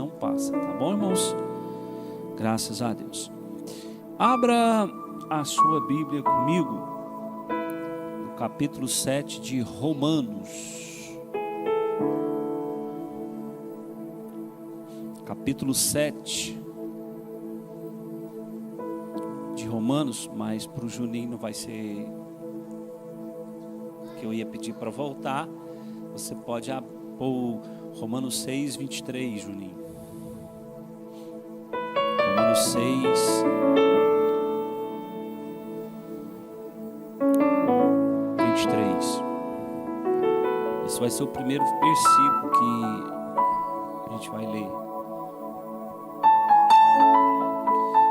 não passa, tá bom, irmãos? Graças a Deus. Abra a sua Bíblia comigo, no capítulo 7 de Romanos. Capítulo 7 de Romanos, mas para o Juninho não vai ser que eu ia pedir para voltar. Você pode pôr Romanos 6, 23, Juninho. Romanos 6, 23. Esse vai ser o primeiro versículo que a gente vai ler.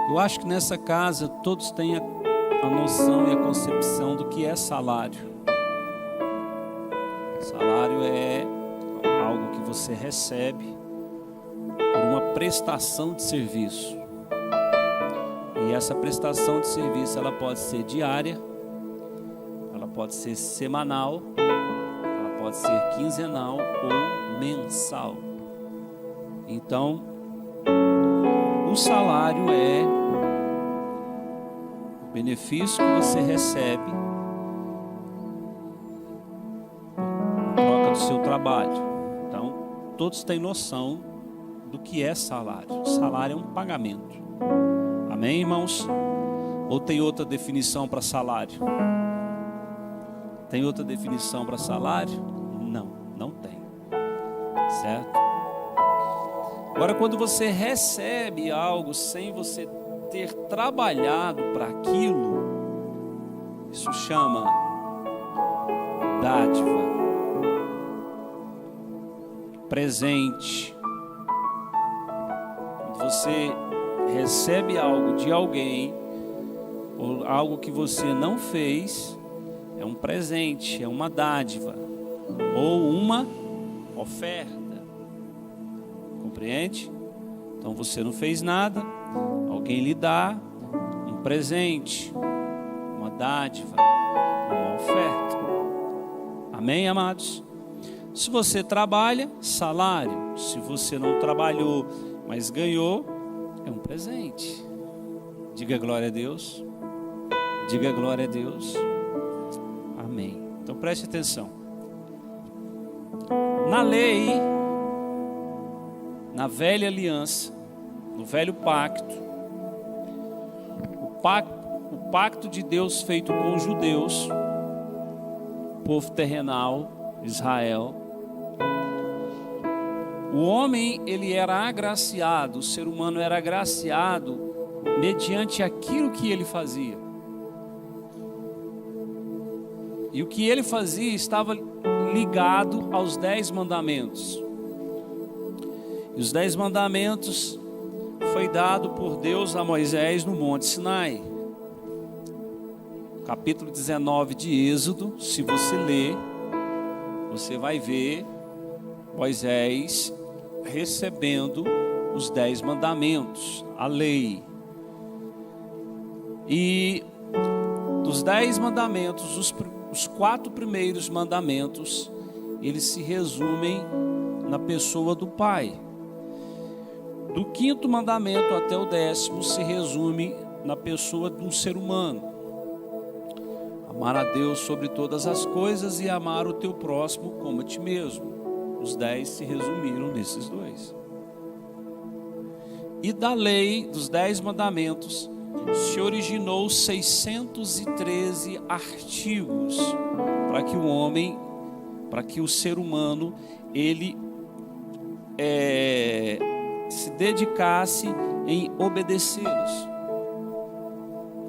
Eu acho que nessa casa todos têm a noção e a concepção do que é salário. Salário é algo que você recebe por uma prestação de serviço. E essa prestação de serviço, ela pode ser diária, ela pode ser semanal, ela pode ser quinzenal ou mensal. Então, o salário é o benefício que você recebe em troca do seu trabalho. Então, todos têm noção do que é salário. Salário é um pagamento. Amém, irmãos? Ou tem outra definição para salário? Tem outra definição para salário? Não, não tem. Certo? Agora, quando você recebe algo sem você ter trabalhado para aquilo, isso chama dádiva, presente. Quando você recebe algo de alguém, ou algo que você não fez, é um presente, é uma dádiva, ou uma oferta. Compreende? Então você não fez nada, alguém lhe dá um presente, uma dádiva, uma oferta. Amém, amados? Se você trabalha, salário. Se você não trabalhou, mas ganhou, é um presente. Diga glória a Deus. Diga glória a Deus. Amém. Então preste atenção. Na lei, na velha aliança, no velho pacto, o pacto de Deus feito com os judeus, povo terrenal, Israel, o homem, ele era agraciado, o ser humano era agraciado mediante aquilo que ele fazia. E o que ele fazia estava ligado aos 10 mandamentos. E os 10 mandamentos foi dado por Deus a Moisés no Monte Sinai. Capítulo 19 de Êxodo, se você ler, você vai ver Moisés recebendo os 10 mandamentos, a lei. E dos 10 mandamentos, os 4 primeiros mandamentos, eles se resumem na pessoa do Pai. Do 5º mandamento até o 10º se resume na pessoa de um ser humano. Amar a Deus sobre todas as coisas e amar o teu próximo como a ti mesmo. Os 10 se resumiram nesses dois. E da lei dos 10 mandamentos se originou 613 artigos para que o homem, para que o ser humano, ele se dedicasse em obedecê-los.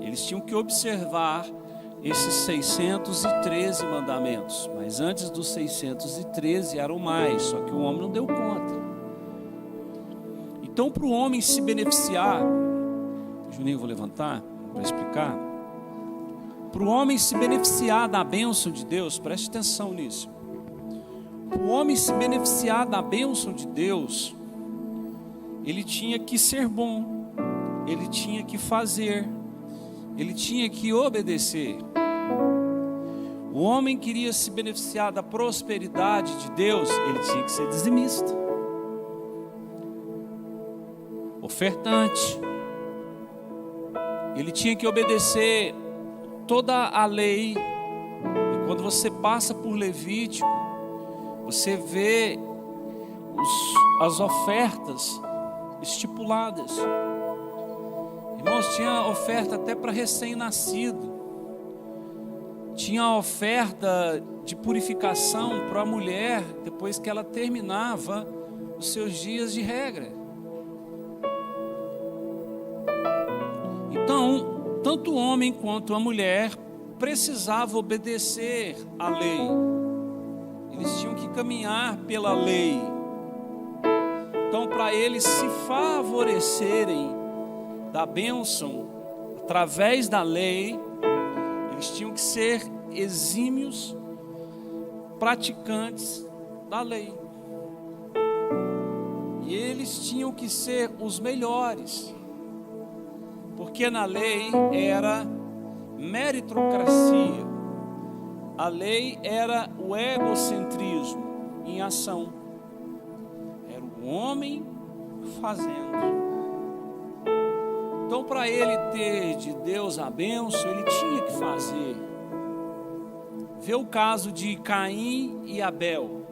Eles tinham que observar esses 613 mandamentos, mas antes dos 613 eram mais, só que o homem não deu conta. Então, para o homem se beneficiar, Juninho, vou levantar para explicar. Para o homem se beneficiar da bênção de Deus, preste atenção nisso. Para o homem se beneficiar da bênção de Deus, ele tinha que ser bom, ele tinha que fazer, ele tinha que obedecer. O homem queria se beneficiar da prosperidade de Deus, ele tinha que ser dizimista. ofertante. Ele tinha que obedecer toda a lei. E quando você passa por Levítico, você vê as ofertas estipuladas. Irmãos, tinha oferta até para recém-nascido. Tinha oferta de purificação para a mulher depois que ela terminava os seus dias de regra. Então, tanto o homem quanto a mulher precisavam obedecer à lei. Eles tinham que caminhar pela lei. Então, para eles se favorecerem da bênção através da lei, eles tinham que ser exímios praticantes da lei. E eles tinham que ser os melhores, porque na lei era meritocracia. A lei era o egocentrismo em ação. Era o homem fazendo. Então, para ele ter de Deus a bênção, ele tinha que fazer. Vê o caso de Caim e Abel.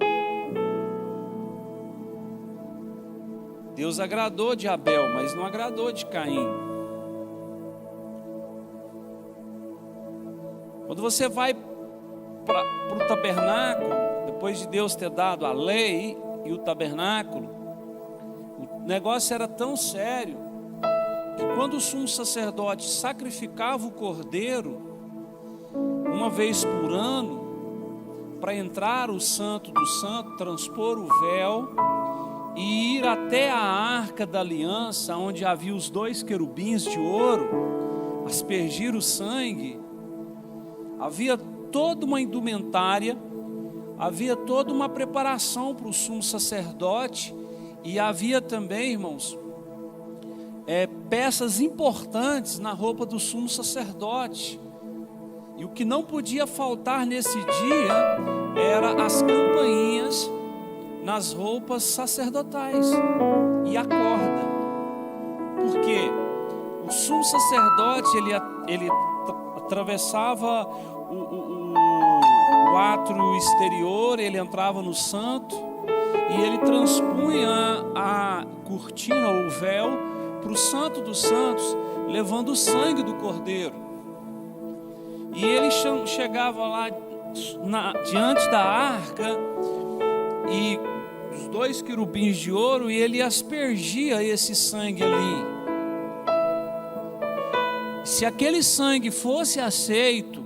Deus agradou de Abel, mas não agradou de Caim. Quando você vai para o tabernáculo, depois de Deus ter dado a lei e o tabernáculo, o negócio era tão sério que quando o sumo sacerdote sacrificava o cordeiro uma vez por ano, para entrar o santo do santo, transpor o véu e ir até a arca da aliança, onde havia os 2 querubins de ouro, aspergir o sangue, havia toda uma indumentária, havia toda uma preparação para o sumo sacerdote, e havia também, irmãos, peças importantes na roupa do sumo sacerdote. E o que não podia faltar nesse dia era as campainhas nas roupas sacerdotais e a corda. Porque o sumo sacerdote ele atravessava o átrio exterior, ele entrava no santo e ele transpunha a cortina ou o véu para o santo dos santos, levando o sangue do cordeiro. E ele chegava lá diante da arca e os 2 querubins de ouro, e ele aspergia esse sangue ali. Se aquele sangue fosse aceito,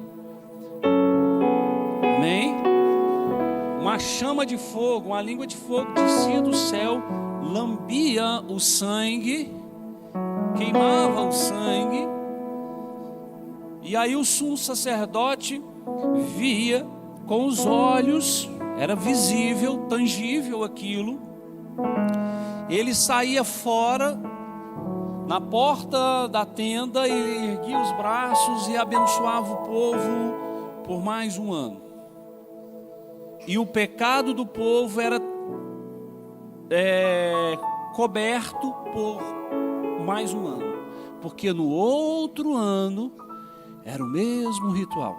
amém? Uma chama de fogo, uma língua de fogo descia do céu, lambia o sangue, queimava o sangue, e aí o sumo sacerdote via com os olhos, era visível, tangível aquilo. Ele saía fora, na porta da tenda, e erguia os braços e abençoava o povo por mais um ano. E o pecado do povo era coberto por mais um ano, porque no outro ano era o mesmo ritual,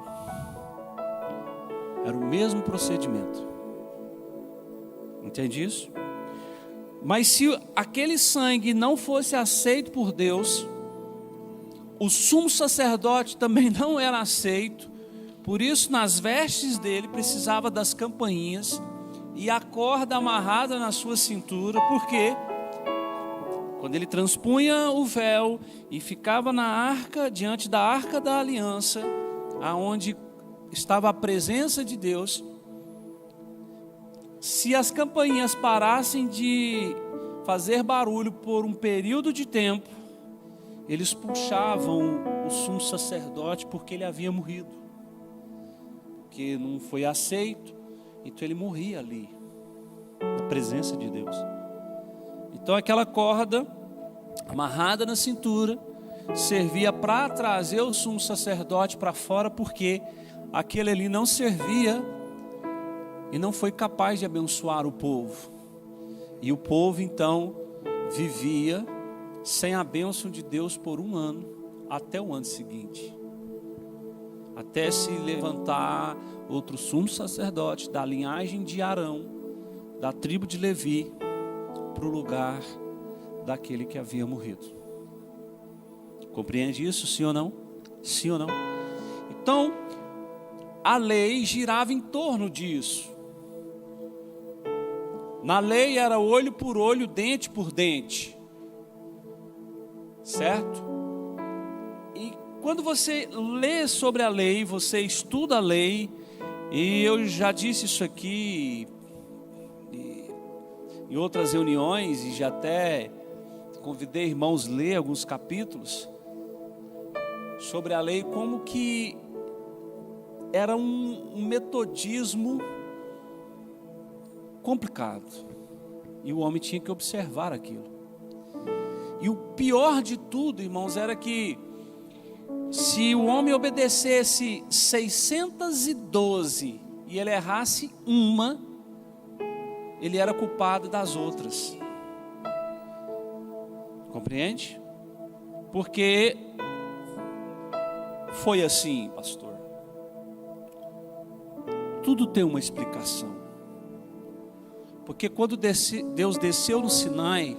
era o mesmo procedimento. Entende isso? Mas se aquele sangue não fosse aceito por Deus, o sumo sacerdote também não era aceito. Por isso, nas vestes dele precisava das campainhas e a corda amarrada na sua cintura, porque quando ele transpunha o véu e ficava na arca, diante da arca da aliança, aonde estava a presença de Deus, se as campainhas parassem de fazer barulho por um período de tempo, eles puxavam o sumo sacerdote, porque ele havia morrido, porque não foi aceito, então ele morria ali, na presença de Deus. Então aquela corda amarrada na cintura servia para trazer o sumo sacerdote para fora, porque aquele ali não servia e não foi capaz de abençoar o povo. E o povo então vivia sem a bênção de Deus por 1 ano, até o ano seguinte. Até se levantar outro sumo sacerdote da linhagem de Arão, da tribo de Levi, para o lugar daquele que havia morrido. Compreende isso, sim ou não? Sim ou não? Então, a lei girava em torno disso. Na lei era olho por olho, dente por dente. Certo? E quando você lê sobre a lei, você estuda a lei, e eu já disse isso aqui em outras reuniões, e já até convidei irmãos a ler alguns capítulos sobre a lei, como que era um metodismo complicado, e o homem tinha que observar aquilo. E o pior de tudo, irmãos, era que se o homem obedecesse 612 e ele errasse uma, ele era culpado das outras. Compreende? Porque foi assim, pastor. Tudo tem uma explicação. Porque quando Deus desceu no Sinai,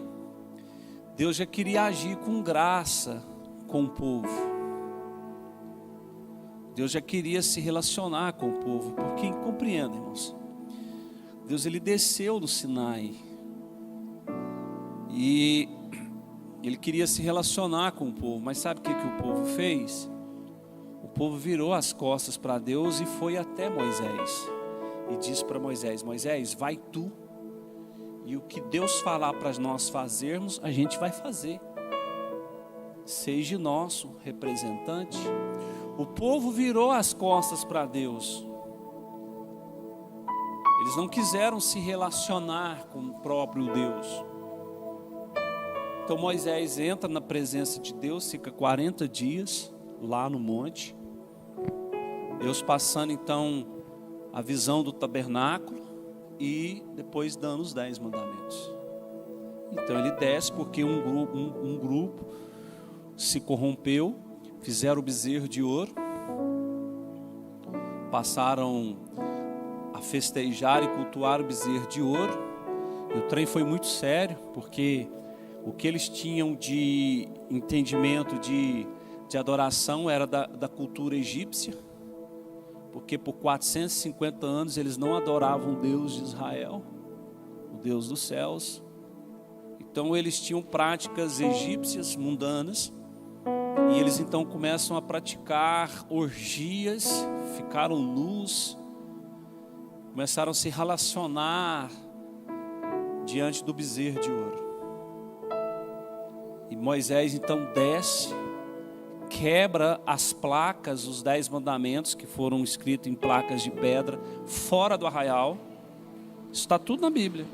Deus já queria agir com graça com o povo. Deus já queria se relacionar com o povo. Porque, compreenda, irmãos, Deus ele desceu no Sinai e ele queria se relacionar com o povo. Mas sabe o que o povo fez? O povo virou as costas para Deus e foi até Moisés e disse para Moisés: Moisés, vai tu, e o que Deus falar para nós fazermos, a gente vai fazer. Seja nosso representante. O povo virou as costas para Deus. Eles não quiseram se relacionar com o próprio Deus. Então Moisés entra na presença de Deus, fica 40 dias lá no monte. Deus passando então a visão do tabernáculo e depois dando os 10 mandamentos. Então ele desce porque um grupo se corrompeu, fizeram o bezerro de ouro, passaram a festejar e cultuar o bezerro de ouro, e o trem foi muito sério, porque o que eles tinham de entendimento de adoração era da cultura egípcia, porque por 450 anos eles não adoravam o Deus de Israel, o Deus dos céus. Então eles tinham práticas egípcias mundanas, e eles então começam a praticar orgias, ficaram nus, começaram a se relacionar diante do bezerro de ouro. E Moisés então desce, quebra as placas, os 10 mandamentos que foram escritos em placas de pedra, fora do arraial. Isso está tudo na Bíblia.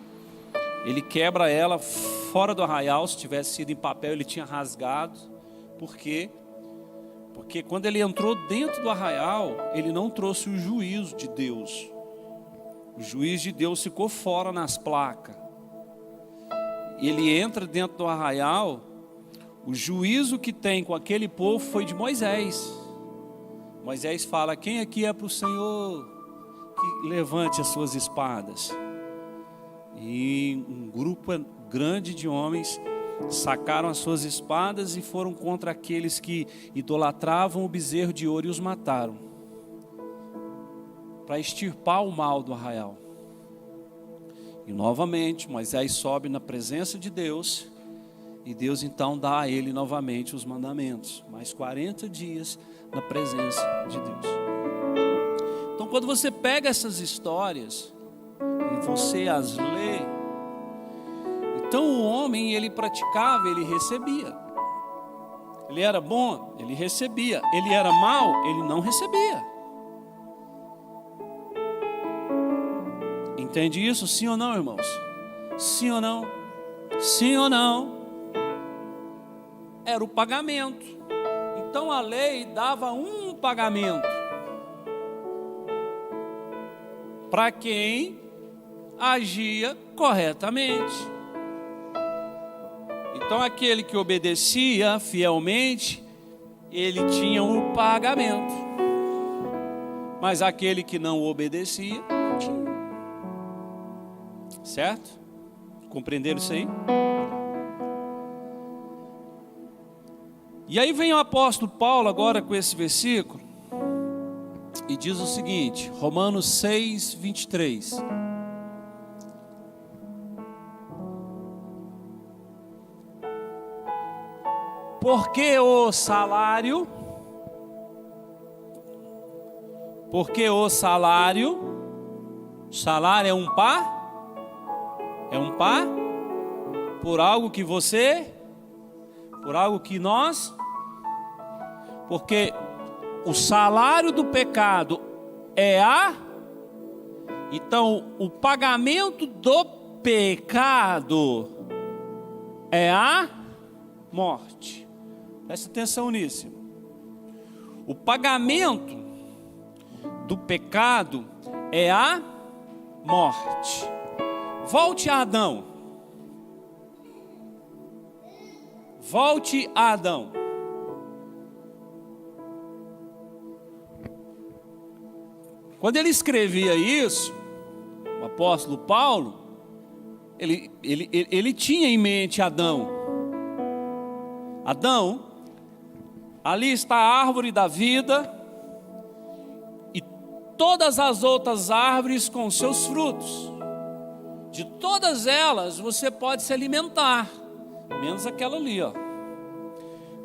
Ele quebra ela fora do arraial. Se tivesse sido em papel, ele tinha rasgado. Por quê? Porque quando ele entrou dentro do arraial, ele não trouxe o juízo de Deus. O juízo de Deus ficou fora nas placas. E ele entra dentro do arraial. O juízo que tem com aquele povo foi de Moisés. Moisés fala: quem aqui é para o Senhor, que levante as suas espadas. E um grupo grande de homens sacaram as suas espadas e foram contra aqueles que idolatravam o bezerro de ouro e os mataram, para extirpar o mal do arraial. E novamente Moisés sobe na presença de Deus, e Deus então dá a ele novamente os mandamentos, mais 40 dias na presença de Deus. Então quando você pega essas histórias e você as lê, então o homem ele praticava, ele recebia. Ele era bom, ele recebia. Ele era mau, ele não recebia. Entende isso? Sim ou não, irmãos? Sim ou não? Sim ou não? Era o pagamento. Então a lei dava um pagamento para quem agia corretamente. Então aquele que obedecia fielmente, ele tinha um pagamento. Mas aquele que não obedecia, não tinha. Certo? Compreenderam isso aí? E aí vem o apóstolo Paulo agora com esse versículo e diz o seguinte, Romanos 6, 23. Porque o salário é um par? É um par? Por algo que nós, porque o salário do pecado é então o pagamento do pecado é a morte. Presta atenção nisso. O pagamento do pecado é a morte. Volte a Adão. Volte a Adão. Quando ele escrevia isso, o apóstolo Paulo, ele tinha em mente Adão. Adão, ali está a árvore da vida e todas as outras árvores com seus frutos. De todas elas você pode se alimentar, menos aquela ali, ó.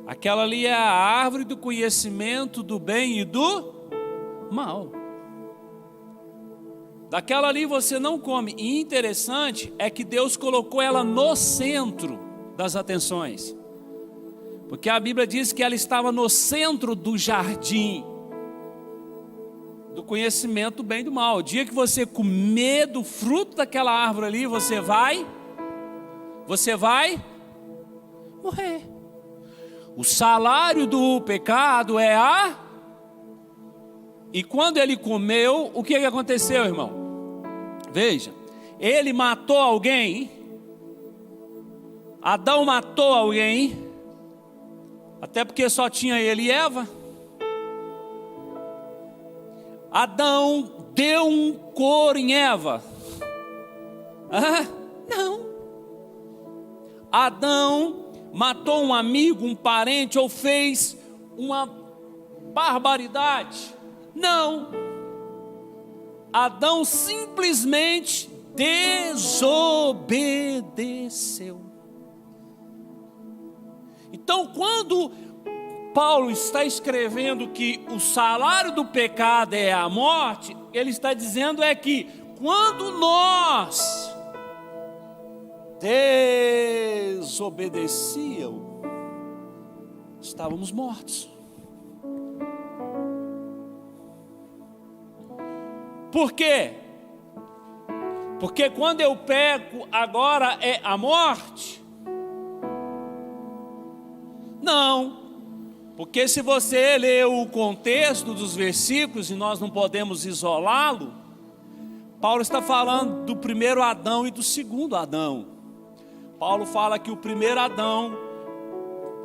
Aquela ali é a árvore do conhecimento do bem e do mal. Daquela ali você não come. E interessante é que Deus colocou ela no centro das atenções. Porque a Bíblia diz que ela estava no centro do jardim do conhecimento do bem e do mal. O dia que você comer do fruto daquela árvore ali, você vai morrer. O salário do pecado é E quando ele comeu, o que aconteceu, irmão? Veja, ele matou alguém. Adão matou alguém. Até porque só tinha ele e Eva. Adão deu um couro em Eva. Não. Adão matou um amigo, um parente, ou fez uma barbaridade. Não. Adão simplesmente desobedeceu. Então, quando Paulo está escrevendo que o salário do pecado é a morte, ele está dizendo que quando nós desobedecíamos, estávamos mortos. Por quê? Porque quando eu peco, agora é a morte? Não. Porque se você ler o contexto dos versículos, e nós não podemos isolá-lo, Paulo está falando do primeiro Adão e do segundo Adão. Paulo fala que o primeiro Adão,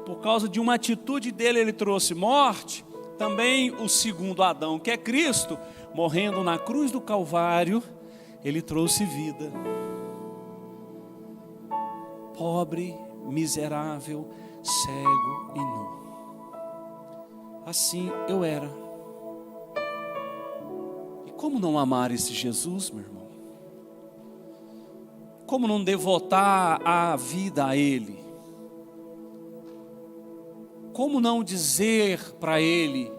por causa de uma atitude dele, ele trouxe morte. Também o segundo Adão, que é Cristo, morrendo na cruz do Calvário, ele trouxe vida. Pobre, miserável, cego e nu. Assim eu era. E como não amar esse Jesus, meu irmão? Como não devotar a vida a Ele? Como não dizer para Ele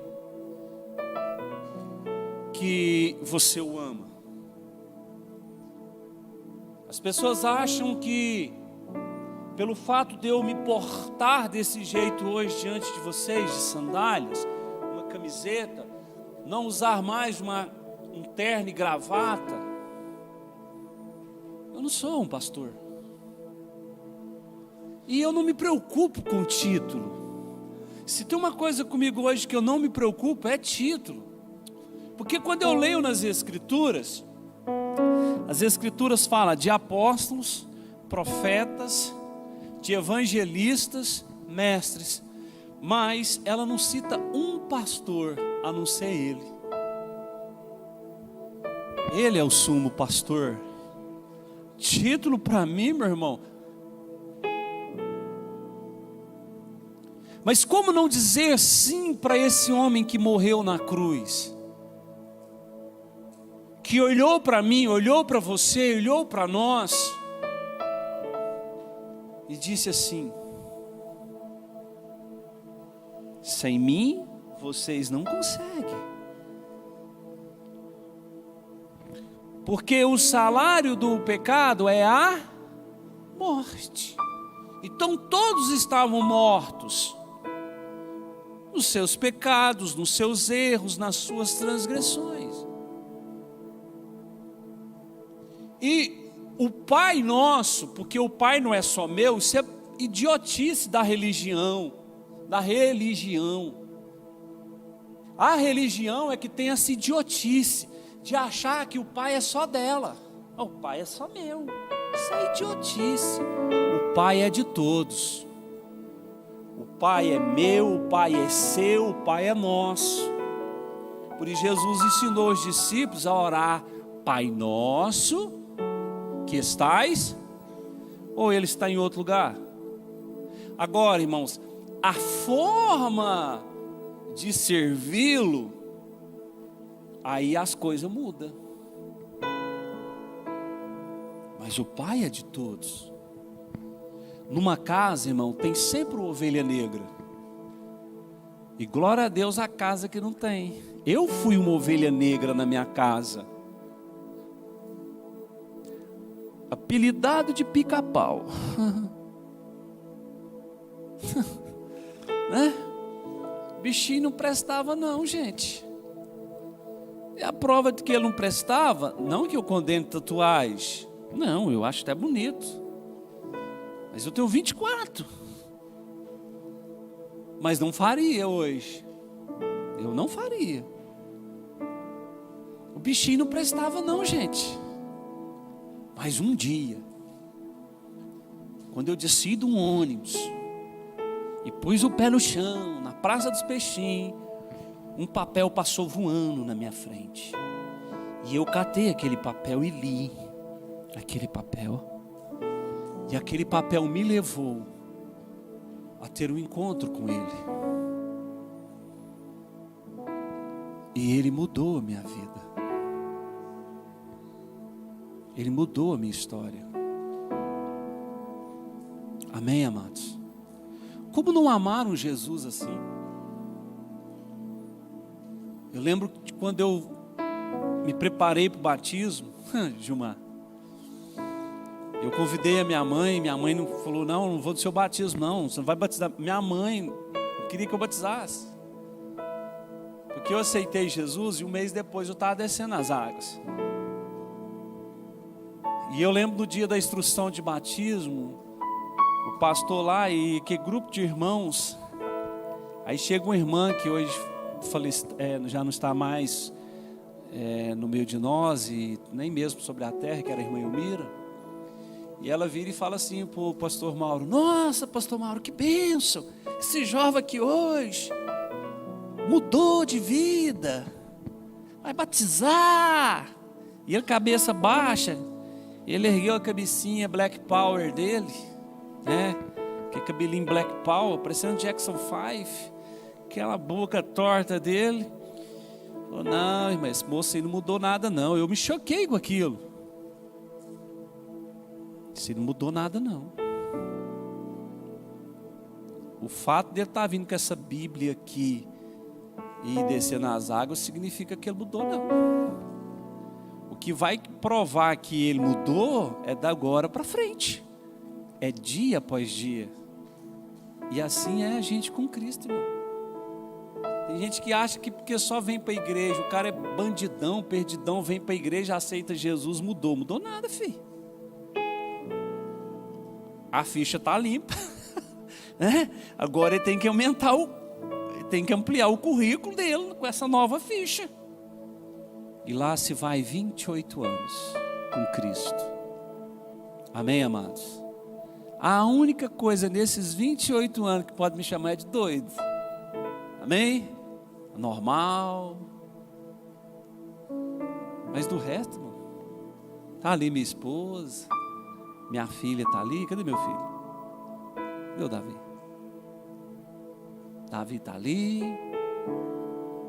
que você o ama? As pessoas acham que pelo fato de eu me portar desse jeito hoje diante de vocês, de sandálias, uma camiseta, não usar mais um terno e gravata, eu não sou um pastor. E eu não me preocupo com título. Se tem uma coisa comigo hoje que eu não me preocupo, é título. Porque quando eu leio nas Escrituras, as Escrituras falam de apóstolos, profetas, de evangelistas, mestres, mas ela não cita um pastor a não ser ele. Ele é o sumo pastor. Título para mim, meu irmão. Mas como não dizer sim para esse homem que morreu na cruz? Que olhou para mim, olhou para você, olhou para nós e disse assim: sem mim vocês não conseguem. Porque o salário do pecado é a morte. Então todos estavam mortos nos seus pecados, nos seus erros, nas suas transgressões. E o Pai Nosso, porque o Pai não é só meu, isso é idiotice da religião. A religião é que tem essa idiotice de achar que o Pai é só dela. O Pai é só meu. Isso é idiotice. O Pai é de todos. O Pai é meu, o Pai é seu, o Pai é nosso. Por isso Jesus ensinou os discípulos a orar: Pai nosso, que estais, ou ele está em outro lugar? Agora, irmãos, a forma de servi-lo, aí as coisas mudam. Mas o Pai é de todos. Numa casa, irmão, tem sempre uma ovelha negra. E glória a Deus a casa que não tem. Eu fui uma ovelha negra na minha casa. Apelidado de pica-pau. Né? Bichinho não prestava não, gente. E a prova de que ele não prestava, não que eu condene tatuagem. Não, eu acho até bonito. Mas eu tenho 24. Mas não faria hoje. Eu não faria. O bichinho não prestava não, gente. Mas um dia, quando eu desci de um ônibus e pus o pé no chão, na Praça dos Peixinhos, um papel passou voando na minha frente. E eu catei aquele papel e li aquele papel. E aquele papel me levou a ter um encontro com Ele. E Ele mudou a minha vida. Ele mudou a minha história. Amém, amados? Como não amaram Jesus assim? Eu lembro de quando eu me preparei para o batismo, Gilmar. Eu convidei a minha mãe não falou: não vou do seu batismo não, você não vai batizar. Minha mãe não queria que eu batizasse. Porque eu aceitei Jesus e um mês depois eu estava descendo as águas. E eu lembro do dia da instrução de batismo, o pastor lá e que grupo de irmãos. Aí chega uma irmã que hoje já não está mais no meio de nós, e nem mesmo sobre a terra, que era a irmã Elmira. E ela vira e fala assim para o pastor Mauro: nossa, pastor Mauro, que bênção, esse jovem aqui hoje mudou de vida, vai batizar. E ele, cabeça baixa, ele ergueu a cabecinha Black Power dele, né? Que cabelinho Black Power, parecendo Jackson 5, aquela boca torta dele. Falou: não, irmã, esse moço aí não mudou nada não. Eu me choquei com aquilo. Isso não mudou nada não. O fato de ele estar vindo com essa Bíblia aqui e descer nas águas significa que ele mudou não. O que vai provar que ele mudou é da agora para frente. É dia após dia. E assim é a gente com Cristo, irmão. Tem gente que acha que porque só vem para a igreja, o cara é bandidão, perdidão, vem para a igreja, aceita Jesus, mudou. Mudou nada, filho. A ficha está limpa. Né? Agora ele tem que aumentar ele tem que ampliar o currículo dele com essa nova ficha. E lá se vai 28 anos com Cristo. Amém, amados? A única coisa nesses 28 anos que pode me chamar é de doido. Amém? Normal. Mas do resto, irmão, tá ali minha esposa, minha filha tá ali. Cadê meu filho? Cadê o Davi? Davi tá ali.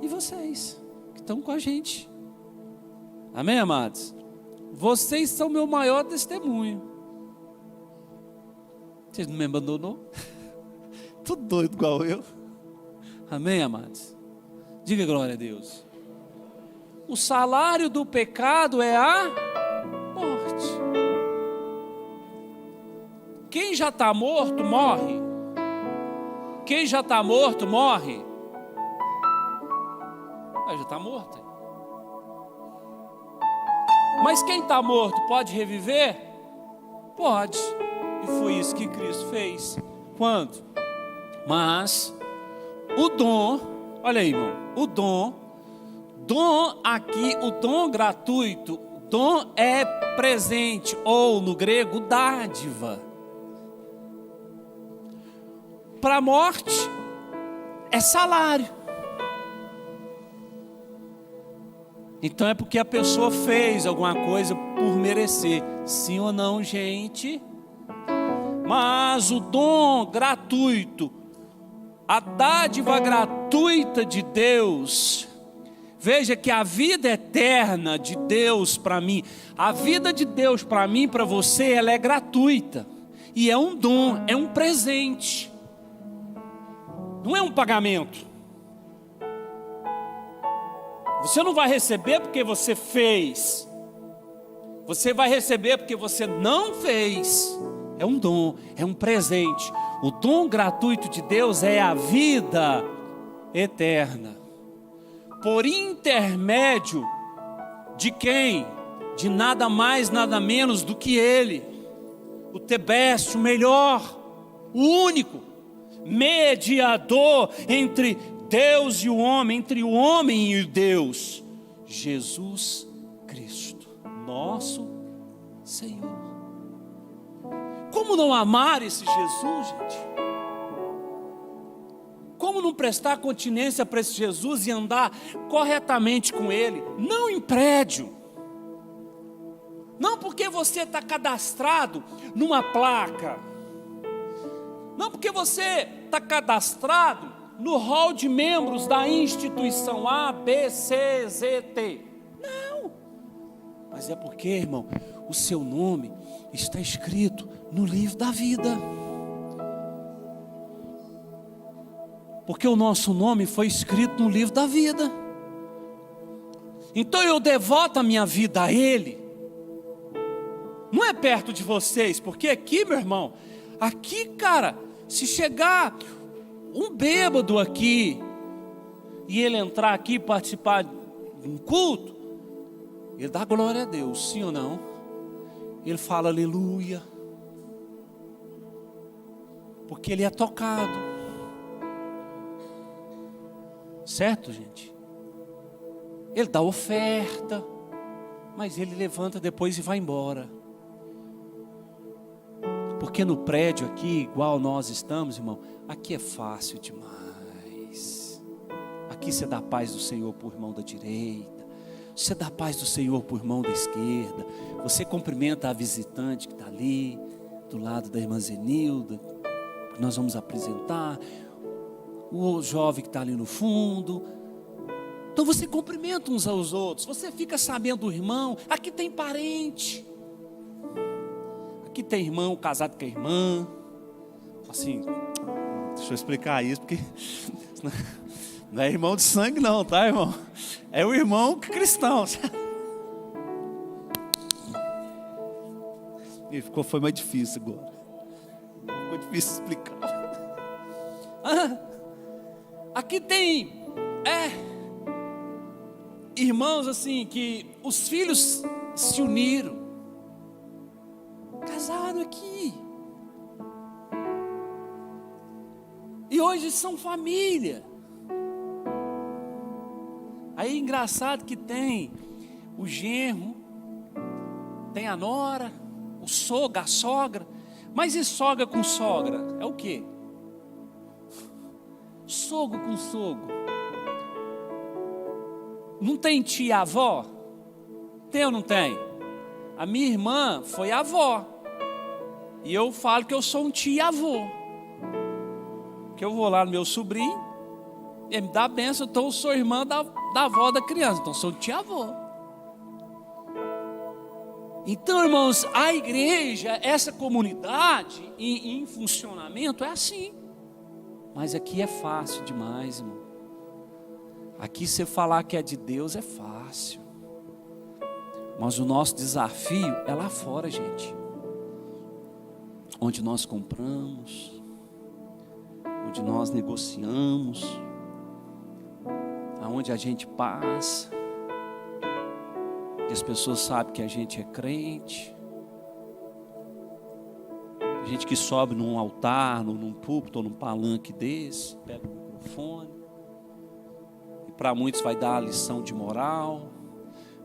E vocês que estão com a gente. Amém, amados? Vocês são meu maior testemunho. Vocês não me abandonou? Tudo doido igual eu. Amém, amados? Diga glória a Deus. O salário do pecado é a morte. Quem já está morto, morre. Quem já está morto, morre. Já está morto. Mas quem está morto pode reviver? Pode. E foi isso que Cristo fez. Quando? Mas o dom, olha aí, irmão, o dom aqui, o dom gratuito, dom é presente, ou no grego, dádiva. Para a morte, é salário. Então é porque a pessoa fez alguma coisa por merecer. Sim ou não, gente? Mas o dom gratuito, a dádiva gratuita de Deus, veja que a vida eterna de Deus para mim, a vida de Deus para mim, para você, ela é gratuita. E é um dom, é um presente. Não é um pagamento. Você não vai receber porque você fez. Você vai receber porque você não fez. É um dom, é um presente. O dom gratuito de Deus é a vida eterna. Por intermédio de quem? De nada mais, nada menos do que Ele. O Tebeste, o melhor, o único mediador entre Deus e o homem, entre o homem e Deus, Jesus Cristo, nosso Senhor. Como não amar esse Jesus, gente? Como não prestar continência para esse Jesus e andar corretamente com Ele? Não em prédio. Não porque você está cadastrado numa placa. Não porque você está cadastrado no hall de membros da instituição A, B, C, Z, T. Não. Mas é porque, irmão, o seu nome está escrito no livro da vida. Porque o nosso nome foi escrito no livro da vida. Então eu devoto a minha vida a Ele. Não é perto de vocês, porque aqui, meu irmão, aqui, cara, se chegar um bêbado aqui e ele entrar aqui e participar de um culto, ele dá glória a Deus, sim ou não? Ele fala aleluia, porque ele é tocado. Certo, gente? Ele dá oferta, mas ele levanta depois e vai embora. Porque no prédio aqui, igual nós estamos, irmão, aqui é fácil demais. Aqui você dá a paz do Senhor para o irmão da direita, você dá a paz do Senhor para o irmão da esquerda, você cumprimenta a visitante que está ali, do lado da irmã Zenilda, que nós vamos apresentar, o jovem que está ali no fundo. Então você cumprimenta uns aos outros, você fica sabendo do irmão. Aqui tem parente, aqui tem irmão casado com a irmã. Assim, deixa eu explicar isso, porque não é irmão de sangue não, tá, irmão? É o irmão cristão. E foi mais difícil agora. Ficou difícil explicar. Aqui tem irmãos assim que os filhos se uniram, casaram aqui, e hoje são família. Aí é engraçado que tem o genro, tem a nora, o sogro, a sogra, Mas e sogra com sogra? É o quê? Sogro com sogro. Não tem tia-avó? Tem ou não tem? A minha irmã foi avó. E eu falo que eu sou um tia-avô. Que eu vou lá no meu sobrinho, ele me dá a benção, então eu sou irmã da avó da criança, então eu sou tia-avô. Então, irmãos, a igreja, essa comunidade em funcionamento é assim. Mas aqui é fácil demais, irmão. Aqui você falar que é de Deus é fácil. Mas o nosso desafio é lá fora, gente. Onde nós compramos, onde nós negociamos, aonde a gente passa, e as pessoas sabem que a gente é crente. A gente que sobe num altar, num púlpito ou num palanque desse, pega o microfone, e para muitos vai dar a lição de moral,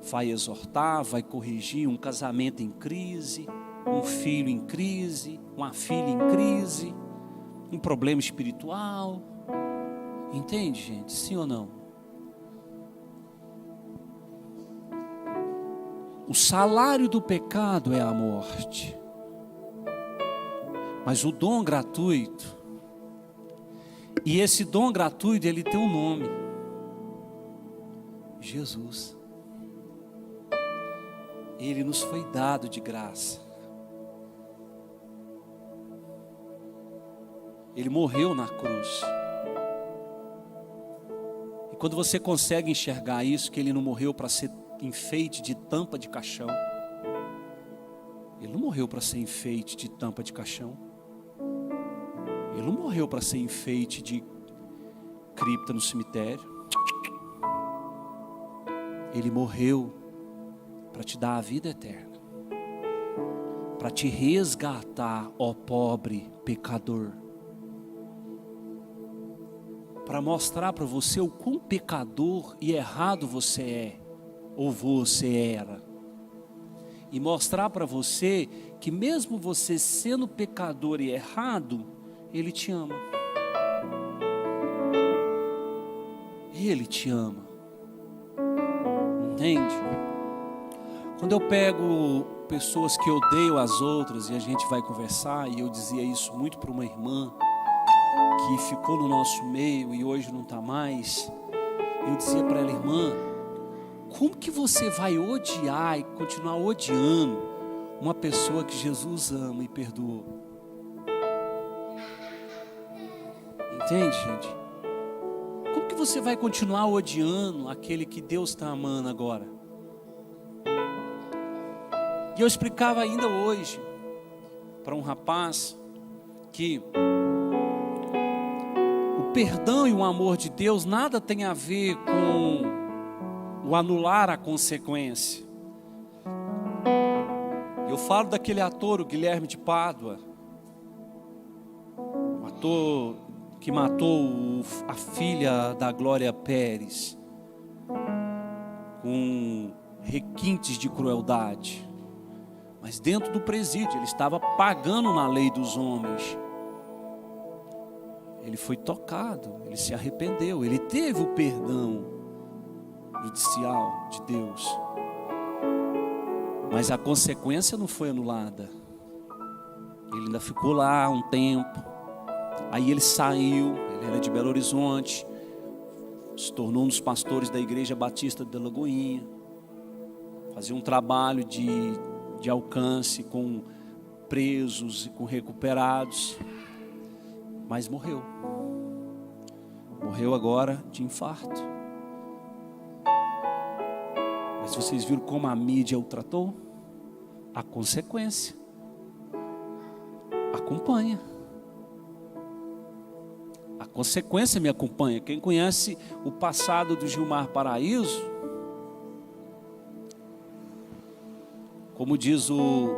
vai exortar, vai corrigir um casamento em crise, um filho em crise, uma filha em crise, um problema espiritual. Entende, gente? Sim ou não? O salário do pecado é a morte. Mas o dom gratuito, e esse dom gratuito, ele tem um nome: Jesus. Ele nos foi dado de graça. Ele morreu na cruz. E quando você consegue enxergar isso, que ele não morreu para ser enfeite de tampa de caixão. Ele não morreu para ser enfeite de tampa de caixão. Ele não morreu para ser enfeite de cripta no cemitério. Ele morreu para te dar a vida eterna, para te resgatar, ó pobre pecador, para mostrar para você o quão pecador e errado você é, ou você era, e mostrar para você que mesmo você sendo pecador e errado, Ele te ama. Ele te ama. Entende? Quando eu pego pessoas que odeiam as outras e a gente vai conversar, e eu dizia isso muito para uma irmã que ficou no nosso meio e hoje não está mais, eu dizia para ela: irmã, como que você vai odiar e continuar odiando uma pessoa que Jesus ama e perdoou? Entende, gente? Como que você vai continuar odiando aquele que Deus está amando agora? E eu explicava ainda hoje para um rapaz que o perdão e o amor de Deus nada tem a ver com o anular a consequência. Eu falo daquele ator, o Guilherme de Pádua, um ator que matou a filha da Glória Pérez com requintes de crueldade. Mas dentro do presídio, ele estava pagando na lei dos homens. Ele foi tocado, ele se arrependeu, ele teve o perdão judicial de Deus. Mas a consequência não foi anulada. Ele ainda ficou lá um tempo. Aí ele saiu, ele era de Belo Horizonte, se tornou um dos pastores da Igreja Batista da Lagoinha. Fazia um trabalho de alcance com presos e com recuperados. Mas morreu. Morreu agora de infarto. Mas vocês viram como a mídia o tratou? A consequência acompanha. A consequência me acompanha. Quem conhece o passado do Gilmar Paraíso, como diz o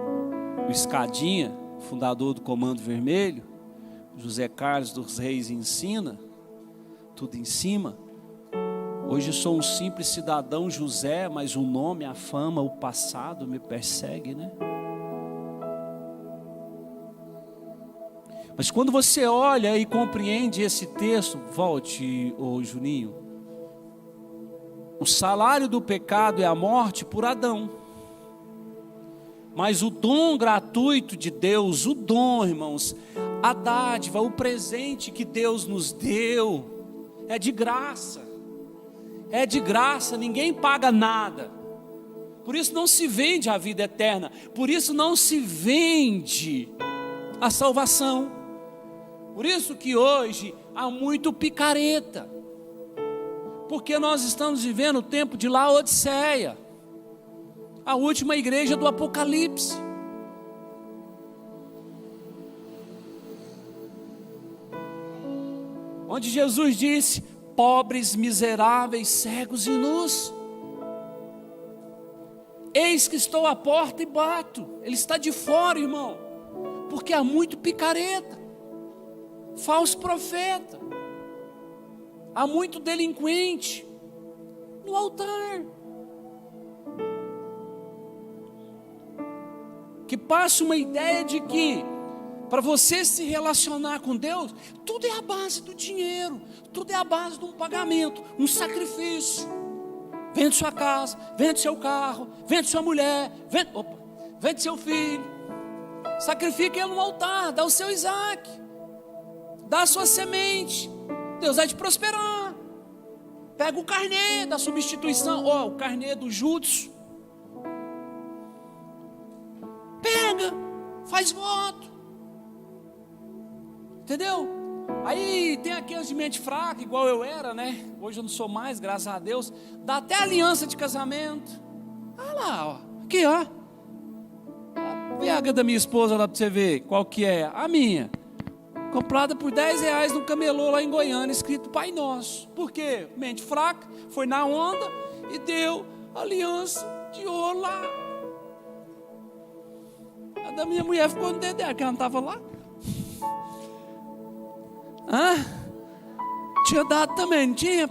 Escadinha, fundador do Comando Vermelho, José Carlos dos Reis ensina, tudo em cima. Hoje sou um simples cidadão José, mas o nome, a fama, o passado me persegue, né? Mas quando você olha e compreende esse texto, volte, ô Juninho. O salário do pecado é a morte por Adão. Mas o dom gratuito de Deus, o dom, irmãos, a dádiva, o presente que Deus nos deu, é de graça. É de graça, ninguém paga nada. Por isso não se vende a vida eterna. Por isso não se vende a salvação. Por isso que hoje há muito picareta. Porque nós estamos vivendo o tempo de Laodiceia, a última igreja do Apocalipse. Onde Jesus disse: pobres, miseráveis, cegos e nus, eis que estou à porta e bato. Ele está de fora, irmão, porque há muito picareta, falso profeta, há muito delinquente no altar. Que passa uma ideia de que para você se relacionar com Deus, tudo é a base do dinheiro, tudo é a base de um pagamento, um sacrifício. Vende sua casa, vende seu carro, vende sua mulher, vende seu filho, sacrifica ele no altar, dá o seu Isaac, dá a sua semente, Deus vai te prosperar. Pega o carnê da substituição, o carnê do Júdice, pega, faz voto, entendeu? Aí tem aqueles de mente fraca, igual eu era, né? Hoje eu não sou mais, graças a Deus. Dá até aliança de casamento. Olha lá, ó. Aqui, ó. A viaga da minha esposa lá pra você ver qual que é. A minha. Comprada por R$10 no camelô lá em Goiânia, escrito Pai Nosso. Por quê? Mente fraca, foi na onda e deu aliança de ouro lá. A da minha mulher ficou no dedé, que ela não estava lá. Tinha dado também, não tinha?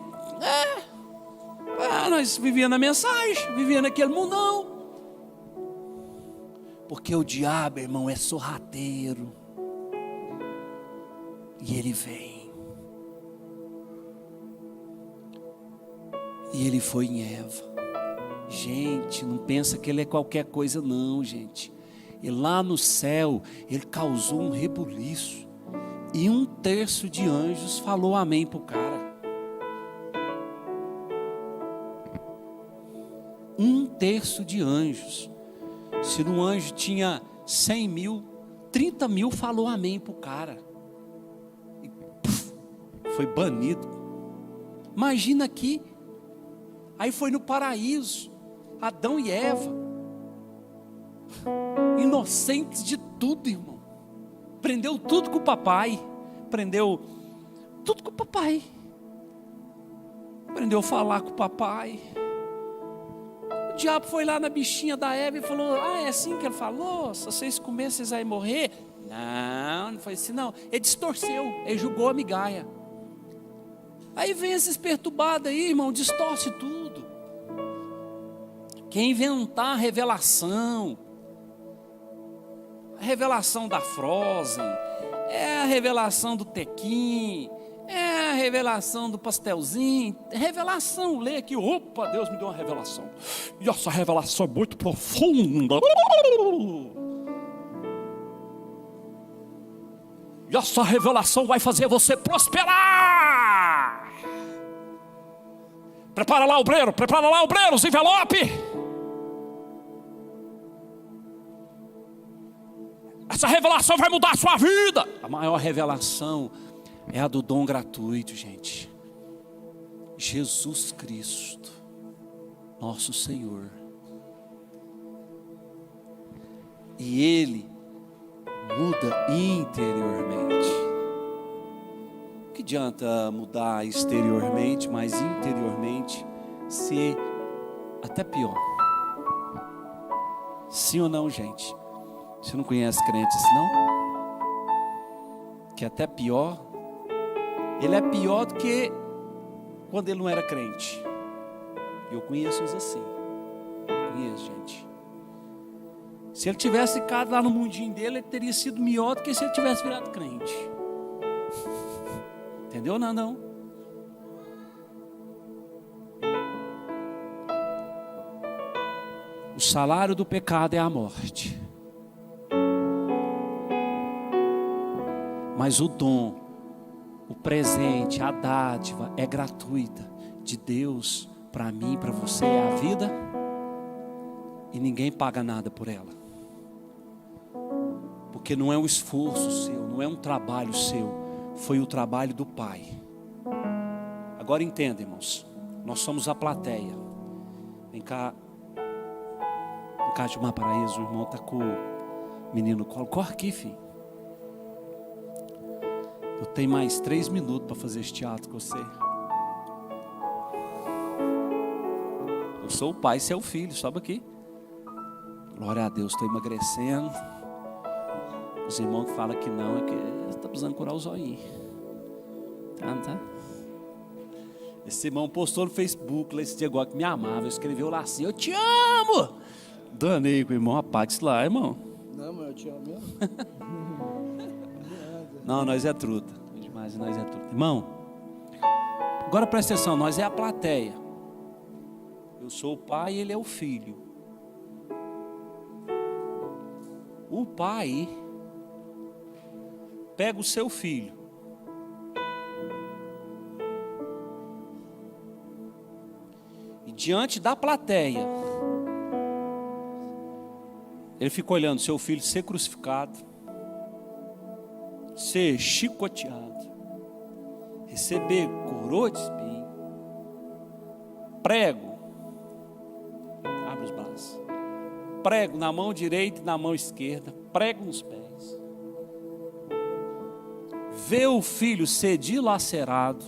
Nós vivíamos na mensagem, vivíamos naquele mundão. Porque o diabo, irmão, é sorrateiro. E ele vem. E ele foi em Eva. Gente, não pensa que ele é qualquer coisa não, gente. E lá no céu, ele causou um rebuliço. E 1/3 de anjos falou amém para o cara. 1/3 de anjos. Se um anjo tinha 100 mil, 30 mil falou amém para o cara. E foi banido. Imagina aqui. Aí foi no paraíso. Adão e Eva. Inocentes de tudo, irmão. Aprendeu tudo com o papai. Aprendeu tudo com o papai. Aprendeu a falar com o papai. O diabo foi lá na bichinha da Eva e falou: é assim que ele falou? Se vocês comerem, vocês vão morrer? Não foi assim não. Ele distorceu, ele julgou a migalha. Aí vem esses perturbados aí, irmão, distorce tudo. Quer inventar a revelação da Frozen, é a revelação do Tequim, é a revelação do pastelzinho, revelação, lê aqui, opa, Deus me deu uma revelação, e essa revelação é muito profunda, e essa revelação vai fazer você prosperar. Prepara lá, obreiro, os envelopes. Essa revelação vai mudar a sua vida. A maior revelação é a do dom gratuito, gente. Jesus Cristo, nosso Senhor. E Ele muda interiormente. Que adianta mudar exteriormente, mas interiormente ser até pior? Sim ou não, gente? Você não conhece crentes assim, não? Que até pior. Ele é pior do que quando ele não era crente. Eu conheço uns assim. Conheço, gente. Se ele tivesse ficado lá no mundinho dele, ele teria sido melhor do que se ele tivesse virado crente. Entendeu, Nandão? O salário do pecado é a morte. Mas o dom, o presente, a dádiva é gratuita de Deus para mim, para você, é a vida. E ninguém paga nada por ela. Porque não é um esforço seu, não é um trabalho seu, foi o trabalho do Pai. Agora entenda, irmãos, nós somos a plateia. Vem cá de Paraíso, o irmão está com o menino no colo. Corre aqui, filho. Eu tenho mais 3 minutos para fazer esse teatro com você. Eu sou o pai, você é o filho, sobe aqui. Glória a Deus, estou emagrecendo. Os irmãos que falam que não, é que está precisando curar o zoinho. Tá? Esse irmão postou no Facebook lá esse dia agora que me amava. Escreveu lá assim: eu te amo. Danei com o irmão, apaga isso lá, irmão. Não, mas eu te amo mesmo. Não, nós é truta. Demais, nós é truta. Irmão, agora presta atenção, nós é a plateia. Eu sou o pai e ele é o filho. O pai pega o seu filho. E diante da plateia, ele fica olhando seu filho ser crucificado, ser chicoteado, receber coroa de espinho, prego, abre os braços, prego na mão direita e na mão esquerda, prego nos pés, ver o filho ser dilacerado,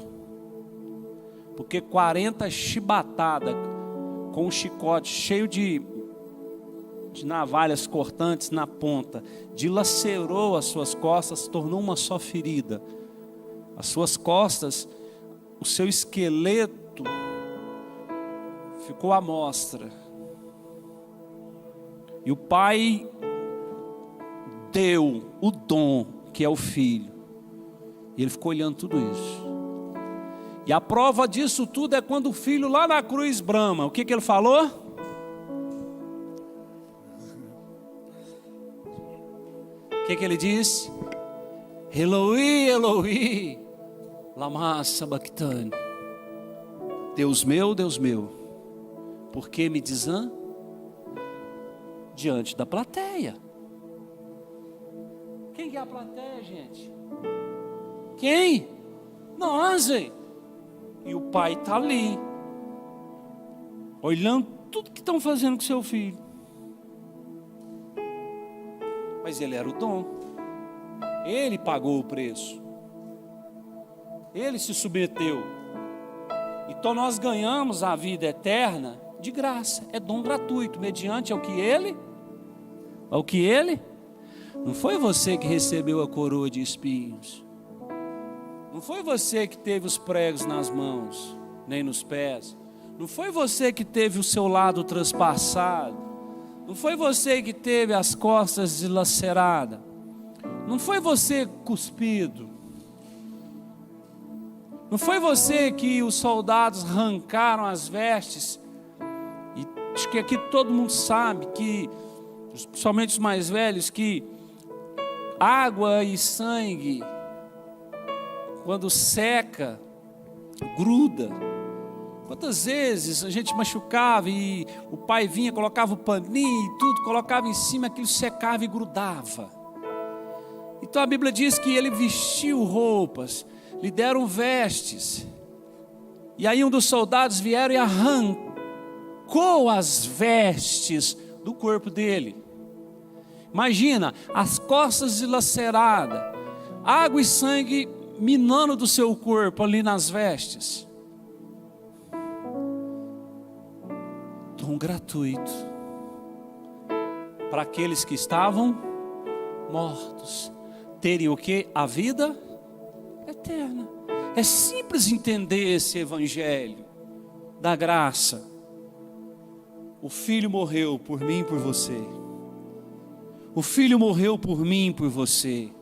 porque 40 chibatadas com um chicote cheio de navalhas cortantes na ponta, dilacerou as suas costas, tornou uma só ferida. As suas costas, o seu esqueleto ficou à mostra. E o pai deu o dom, que é o filho. E ele ficou olhando tudo isso. E a prova disso tudo é quando o filho lá na cruz brama. O que ele falou? O que ele disse? Eloi, Eloi, lama sabachthani. Deus meu, por que me desam? Diante da plateia. Quem é a plateia, gente? Quem? Nós, hein? E o pai está ali, olhando tudo que estão fazendo com seu filho. Mas ele era o dom. Ele pagou o preço. Ele se submeteu. Então nós ganhamos a vida eterna de graça. É dom gratuito, mediante ao que ele? Ao que ele? Não foi você que recebeu a coroa de espinhos. Não foi você que teve os pregos nas mãos, nem nos pés. Não foi você que teve o seu lado transpassado. Não foi você que teve as costas dilaceradas. Não foi você cuspido. Não foi você que os soldados arrancaram as vestes. E acho que aqui todo mundo sabe que, principalmente os mais velhos, que água e sangue, quando seca, gruda. Quantas vezes a gente machucava e o pai vinha, colocava o paninho e tudo, colocava em cima, aquilo secava e grudava. Então a Bíblia diz que ele vestiu roupas, lhe deram vestes. E aí um dos soldados vieram e arrancou as vestes do corpo dele. Imagina, as costas dilaceradas, água e sangue minando do seu corpo ali nas vestes. Dom gratuito para aqueles que estavam mortos terem o que? A vida eterna. É simples entender esse evangelho da graça. O filho morreu por mim e por você. O Filho morreu por mim e por você.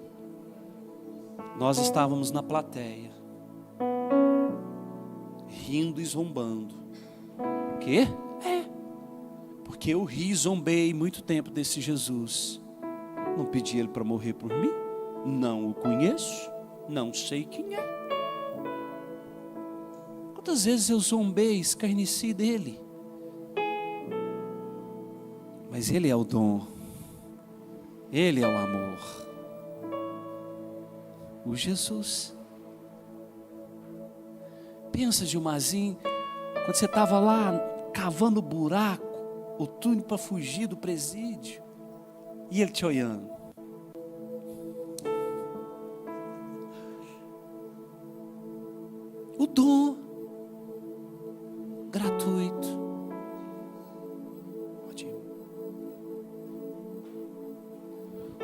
Nós estávamos na plateia, rindo e zombando. O quê? Porque eu ri e zombei muito tempo desse Jesus. Não pedi ele para morrer por mim. Não o conheço. Não sei quem é. Quantas vezes eu zombei, escarneci dele. Mas ele é o dom. Ele é o amor. O Jesus. Pensa, Gilmarzinho, quando você estava lá cavando buraco, o túnel para fugir do presídio, e ele te olhando. O dom gratuito. Pode ir.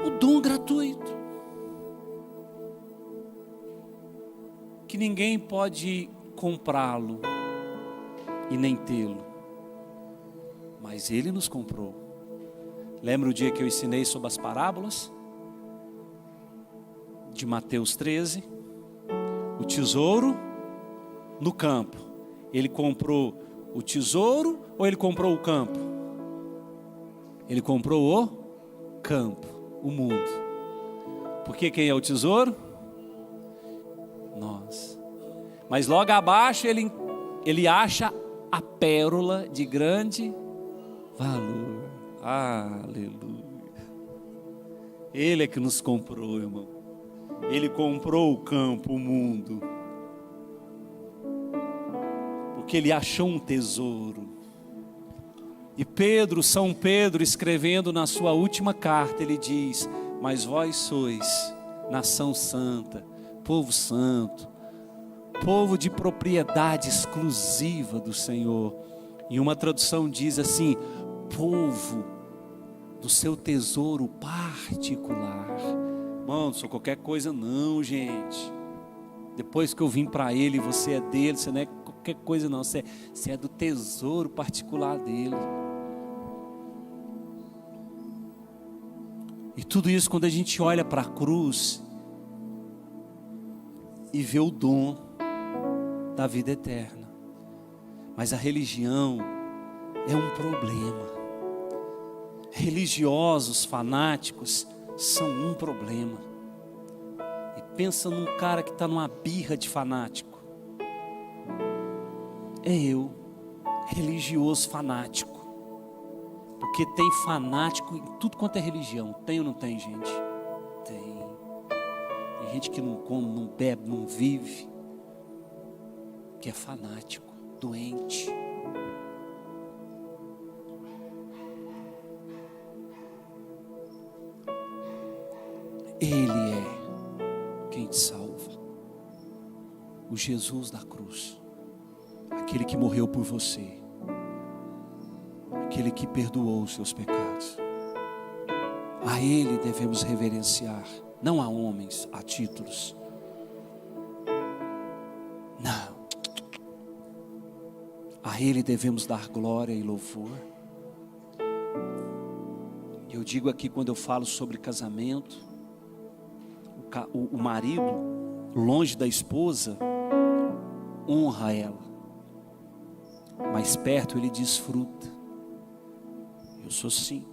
O dom gratuito. Que ninguém pode comprá-lo e nem tê-lo. Mas ele nos comprou. Lembra o dia que eu ensinei sobre as parábolas? De Mateus 13. O tesouro no campo. Ele comprou o tesouro ou ele comprou o campo? Ele comprou o campo, o mundo. Porque quem é o tesouro? Nós. Mas logo abaixo ele acha a pérola de grande valor. Aleluia. Ele é que nos comprou, irmão. Ele comprou o campo, o mundo. Porque ele achou um tesouro. E Pedro, São Pedro, escrevendo na sua última carta, ele diz: mas vós sois nação santa, povo santo, povo de propriedade exclusiva do Senhor. E uma tradução diz assim: povo do seu tesouro particular. Irmão, não sou qualquer coisa não, gente. Depois que eu vim para ele, você é dele, você não é qualquer coisa não, você é do tesouro particular dele. E tudo isso quando a gente olha para a cruz e vê o dom da vida eterna. Mas a religião é um problema. Religiosos, fanáticos são um problema. E pensa num cara que está numa birra de fanático. É eu, religioso fanático. Porque tem fanático em tudo quanto é religião. Tem ou não tem, gente? Tem. Tem gente que não come, não bebe, não vive, que é fanático, doente. Ele é quem te salva. O Jesus da cruz. Aquele que morreu por você. Aquele que perdoou os seus pecados. A Ele devemos reverenciar. Não a homens, a títulos. Não. A Ele devemos dar glória e louvor. Eu digo aqui quando eu falo sobre casamento, o marido, longe da esposa, honra ela. Mais perto ele desfruta. Eu sou assim.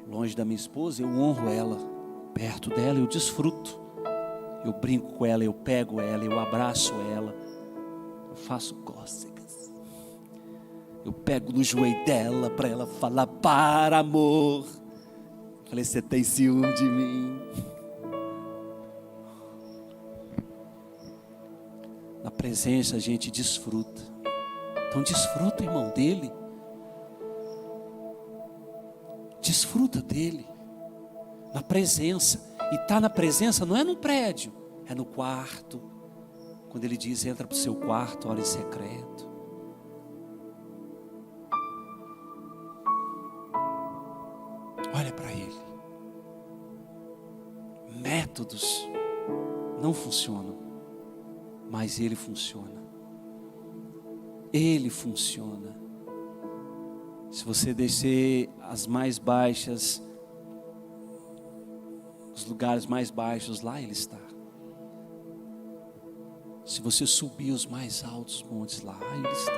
Longe da minha esposa eu honro ela. Perto dela eu desfruto. Eu brinco com ela, eu pego ela, eu abraço ela. Eu faço cócegas. Eu pego no joelho dela para ela falar: para, amor. Eu falei: você tem ciúme de mim? Na presença a gente desfruta. Então desfruta, irmão, dele. Desfruta dele. Na presença. E estar na presença não é no prédio, é no quarto. Quando ele diz: entra para o seu quarto, ora em secreto. Olha para ele. Métodos não funcionam, mas ele funciona. Ele funciona. Se você descer as mais baixas Os lugares mais baixos, lá Ele está. Se você subir os mais altos montes, lá Ele está.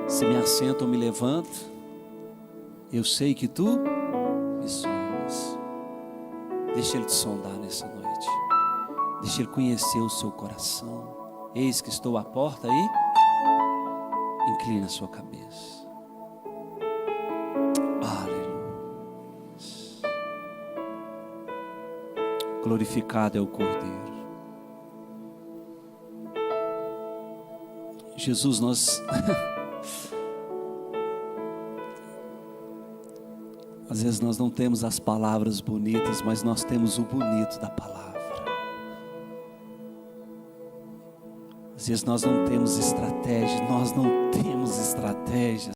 Se me assento ou me levanto, eu sei que Tu me sondas. Deixa Ele te sondar nessa noite. Deixa Ele conhecer o seu coração. Eis que estou à porta aí. Inclina a sua cabeça. Aleluia. Glorificado é o Cordeiro. Jesus, nós às vezes nós não temos as palavras bonitas, mas nós temos o bonito da palavra. Às vezes nós não temos estratégia,